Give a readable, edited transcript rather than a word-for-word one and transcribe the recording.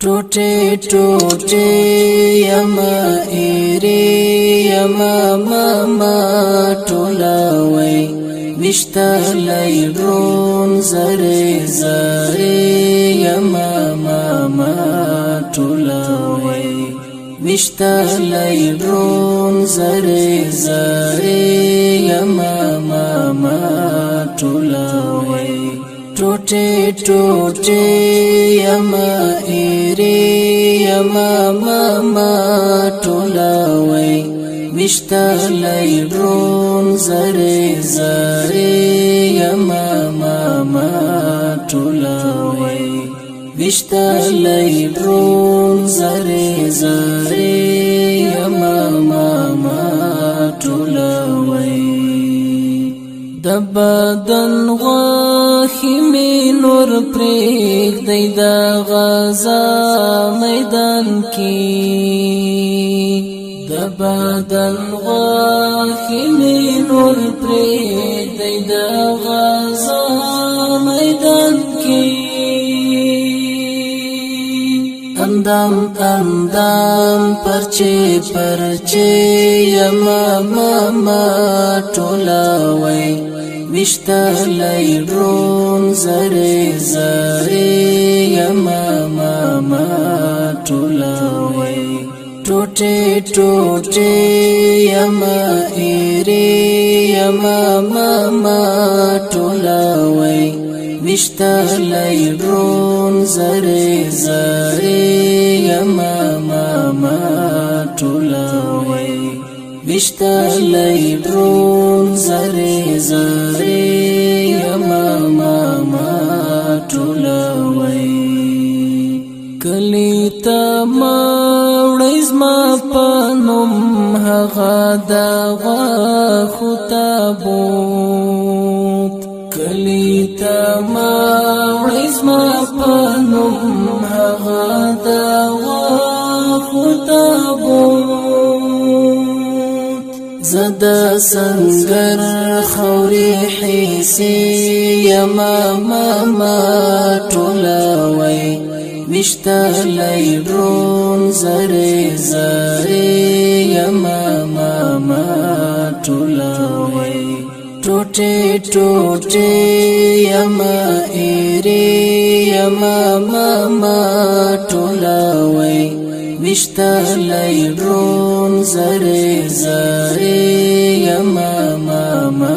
ټوټه ټوټه یما ایری یما ماما ټولوي وشتا لیدون زری زری یما ماما ټولوي وشتا لیدون زری زری یما ماما ټولوي ټوټه ټوټه یما ایری یما ماما ټولوي وشتا لیدون زری زری یما ماما ټولوي وشتا لیدون زری زری یما ماما ټولوي د بدن غوښې مې نور پرېږدی د غزا میدان کې د بدن غوښې مې نور پرېږدی د غزا میدان کې اندام اندام پرچه پرچه یما ماما ټولوي وشتا لیدون زری زری یما ماما ټولوي ټوټه ټوټه یما ایری یما ماما ټولوي وشتا لیدون زری زری یما ماما ټولوي وشتا لیدون زری زری یما ماما ټولوي کلی تا ماوړی زما په نوم هغه د غوښو تابوت کلی تا ماوړی زما په نوم هغه د غوښو تابوت زدا سنگر خوري حیثی یما ماما ټولوي وشتا لیدون زری زری یما ماما ټولوي ټوټه ټوټه یما ایری یما ماما ټولوي وشتا لیدون زری زری یما ماما